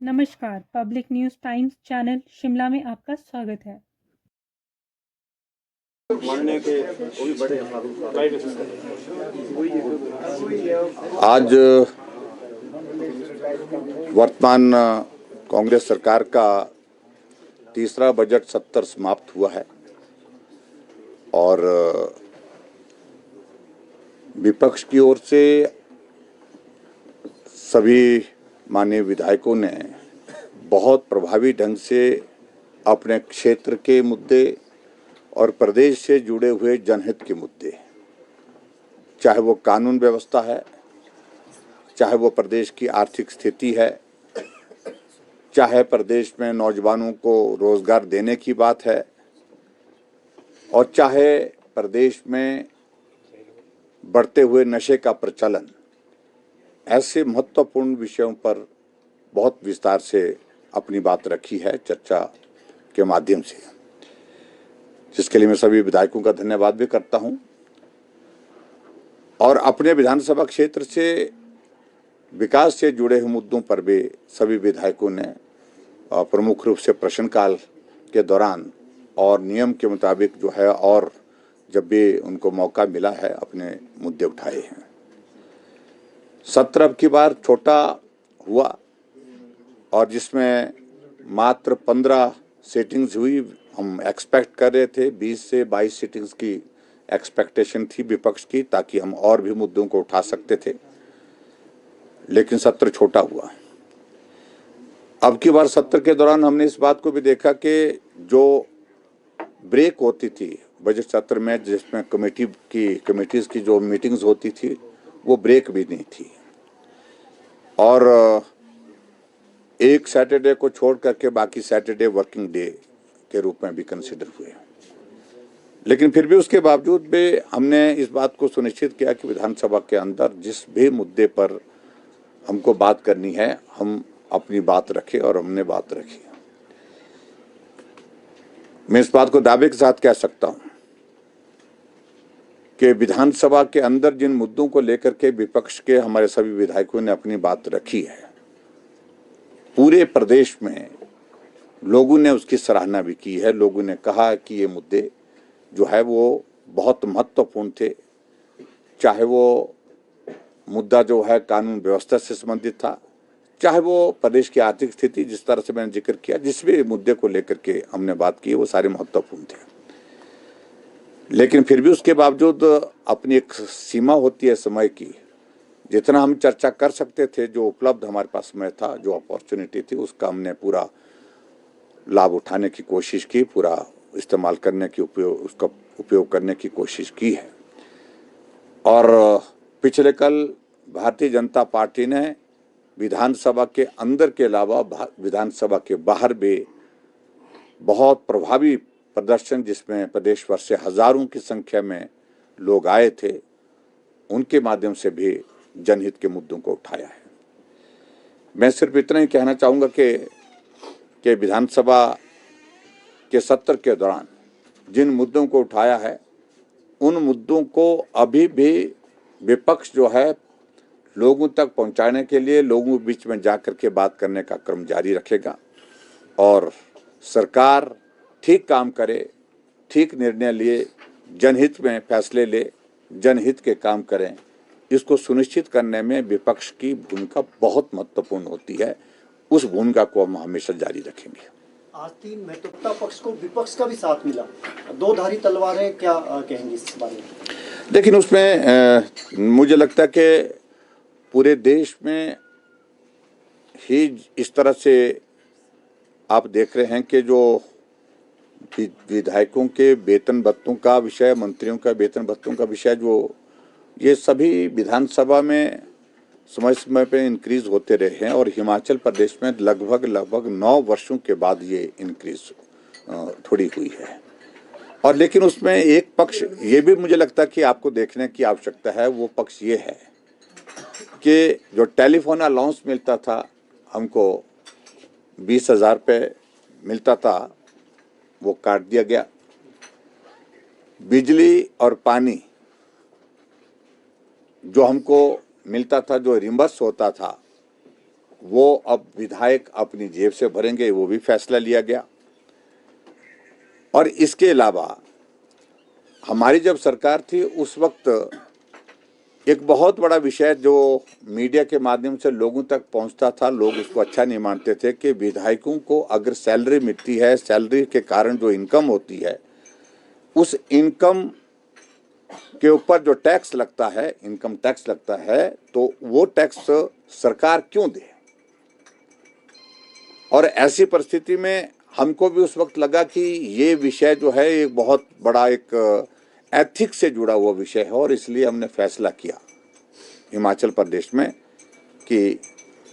नमस्कार, public news times channel Shimla में आपका स्वागत है। आज वर्तमान कांग्रेस सरकार का तीसरा बजट सत्र समाप्त हुआ है और विपक्ष की ओर से सभी माननीय विधायकों ने बहुत प्रभावी ढंग से अपने क्षेत्र के मुद्दे और प्रदेश से जुड़े हुए जनहित के मुद्दे, चाहे वो कानून व्यवस्था है, चाहे वो प्रदेश की आर्थिक स्थिति है, चाहे प्रदेश में नौजवानों को रोजगार देने की बात है और चाहे प्रदेश में बढ़ते हुए नशे का प्रचलन, ऐसे महत्वपूर्ण विषयों पर बहुत विस्तार से अपनी बात रखी है चर्चा के माध्यम से, जिसके लिए मैं सभी विधायकों का धन्यवाद भी करता हूं। और अपने विधानसभा क्षेत्र से विकास से जुड़े हुए मुद्दों पर भी सभी विधायकों ने प्रमुख रूप से प्रश्नकाल के दौरान और नियम के मुताबिक जो है और जब भी उनको मौका मिला है अपने मुद्दे उठाए हैं। सत्र अब की बार छोटा हुआ और जिसमें मात्र 15 सीटिंग्स हुई। हम एक्सपेक्ट कर रहे थे 20 से 22 सीटिंग्स की एक्सपेक्टेशन थी विपक्ष की, ताकि हम और भी मुद्दों को उठा सकते थे, लेकिन सत्र छोटा हुआ। अब की बार सत्र के दौरान हमने इस बात को भी देखा कि जो ब्रेक होती थी बजट सत्र में, जिसमें कमेटीज की जो मीटिंग्स होती थी, वो ब्रेक भी नहीं थी और एक सैटरडे को छोड़ करके बाकी सैटरडे वर्किंग डे के रूप में भी कंसिडर हुए। लेकिन फिर भी उसके बावजूद भी हमने इस बात को सुनिश्चित किया कि विधानसभा के अंदर जिस भी मुद्दे पर हमको बात करनी है, हम अपनी बात रखें और हमने बात रखी। मैं इस बात को दावे के साथ कह सकता हूं कि विधानसभा के अंदर जिन मुद्दों को लेकर के विपक्ष के हमारे सभी विधायकों ने अपनी बात रखी है, पूरे प्रदेश में लोगों ने उसकी सराहना भी की है। लोगों ने कहा कि ये मुद्दे जो है वो बहुत महत्वपूर्ण थे, चाहे वो मुद्दा जो है कानून व्यवस्था से संबंधित था, चाहे वो प्रदेश की आर्थिक स्थिति, जिस तरह से मैंने जिक्र किया, जिस भी मुद्दे को लेकर के हमने बात की, वो सारे महत्वपूर्ण थे। लेकिन फिर भी उसके बावजूद अपनी एक सीमा होती है समय की, जितना हम चर्चा कर सकते थे, जो उपलब्ध हमारे पास समय था, जो अपॉर्चुनिटी थी, उसका हमने पूरा लाभ उठाने की कोशिश की, पूरा इस्तेमाल करने की उसका उपयोग करने की कोशिश की है। और पिछले कल भारतीय जनता पार्टी ने विधानसभा के अंदर के अलावा विधानसभा के बाहर भी बहुत प्रभावी प्रदर्शन, जिसमें प्रदेश भर से हजारों की संख्या में लोग आए थे, उनके माध्यम से भी जनहित के मुद्दों को उठाया है। मैं सिर्फ इतना ही कहना चाहूँगा कि विधानसभा के सत्र के दौरान जिन मुद्दों को उठाया है, उन मुद्दों को अभी भी विपक्ष जो है लोगों तक पहुंचाने के लिए लोगों के बीच में जाकर के बात करने का क्रम जारी रखेगा और सरकार ठीक काम करे, ठीक निर्णय लिए, जनहित में फैसले ले, जनहित के काम करें, इसको सुनिश्चित करने में विपक्ष की भूमिका बहुत महत्वपूर्ण होती है। उस भूमिका को हम हमेशा जारी रखेंगे। आज 3 महत्वपूर्ण पक्ष को विपक्ष का भी साथ मिला, दो धारी तलवारें, क्या कहेंगे इस बारे में? लेकिन उसमें मुझे लगता है कि पूरे देश में ही इस तरह से आप देख रहे हैं कि जो विधायकों के वेतन भत्तों का विषय, मंत्रियों का वेतन भत्तों का विषय, जो ये सभी विधानसभा में समय समय पे इंक्रीज होते रहे हैं और हिमाचल प्रदेश में लगभग 9 वर्षों के बाद ये इंक्रीज थोड़ी हुई है। और लेकिन उसमें एक पक्ष ये भी मुझे लगता है कि आपको देखने की आवश्यकता है, वो पक्ष ये है कि जो टेलीफोन अलाउंस मिलता था, हमको 20,000 रुपये मिलता था, वो काट दिया गया। बिजली और पानी जो हमको मिलता था, जो रिम्बर्स होता था, वो अब विधायक अपनी जेब से भरेंगे, वो भी फैसला लिया गया। और इसके अलावा हमारी जब सरकार थी उस वक्त एक बहुत बड़ा विषय जो मीडिया के माध्यम से लोगों तक पहुंचता था, लोग उसको अच्छा नहीं मानते थे कि विधायकों को अगर सैलरी मिलती है, सैलरी के कारण जो इनकम होती है, उस इनकम के ऊपर जो टैक्स लगता है, इनकम टैक्स लगता है, तो वो टैक्स सरकार क्यों दे। और ऐसी परिस्थिति में हमको भी उस वक्त लगा कि ये विषय जो है एक बहुत बड़ा एक एथिक्स से जुड़ा हुआ विषय है, और इसलिए हमने फैसला किया हिमाचल प्रदेश में कि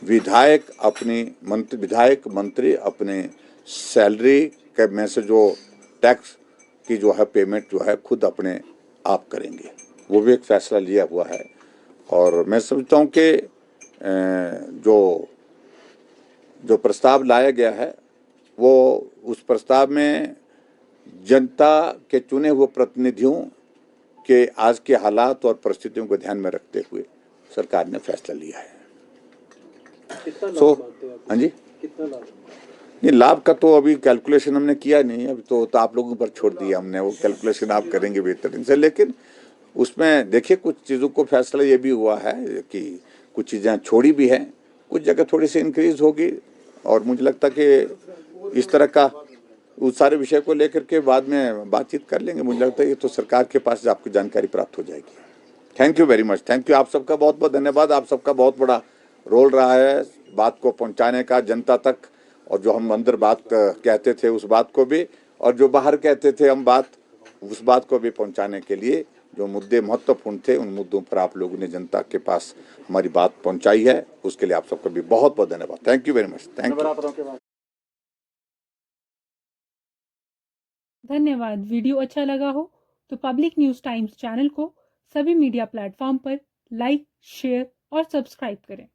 विधायक मंत्री अपने सैलरी के में से जो टैक्स की जो है पेमेंट जो है खुद अपने आप करेंगे। वो भी एक फैसला लिया हुआ है। और मैं समझता हूँ कि जो प्रस्ताव लाया गया है वो उस प्रस्ताव में जनता के चुने हुए प्रतिनिधियों के आज के हालात और परिस्थितियों को ध्यान में रखते हुए सरकार ने फैसला लिया है। हाँ जी, कितना लाभ? नहीं, लाभ का तो अभी कैलकुलेशन हमने किया नहीं, अभी तो आप लोगों पर छोड़ दिया हमने, वो कैलकुलेशन आप करेंगे बेहतरीन से। लेकिन उसमें देखिए कुछ चीज़ों को फैसला ये भी हुआ है कि कुछ चीज़ें छोड़ी भी हैं, कुछ जगह थोड़ी सी इंक्रीज होगी। और मुझे लगता है कि इस तरह का उस सारे विषय को लेकर के बाद में बातचीत कर लेंगे। मुझे लगता है ये तो सरकार के पास आपको जानकारी प्राप्त हो जाएगी। Thank you very much, thank you. आप सबका बहुत बहुत धन्यवाद। आप सबका बहुत बड़ा रोल रहा है बात को पहुंचाने का जनता तक, और जो हम अंदर बात कहते थे उस बात को भी, और जो बाहर कहते थे हम बात, उस बात को भी पहुंचाने के लिए जो मुद्दे महत्वपूर्ण थे उन मुद्दों पर आप लोगों ने जनता के पास हमारी बात पहुंचाई है, उसके लिए आप सबका भी बहुत बहुत धन्यवाद। Thank you very much, thank you. धन्यवाद। वीडियो अच्छा लगा हो तो पब्लिक न्यूज़ टाइम्स चैनल को सभी मीडिया प्लेटफॉर्म पर लाइक, शेयर और सब्सक्राइब करें।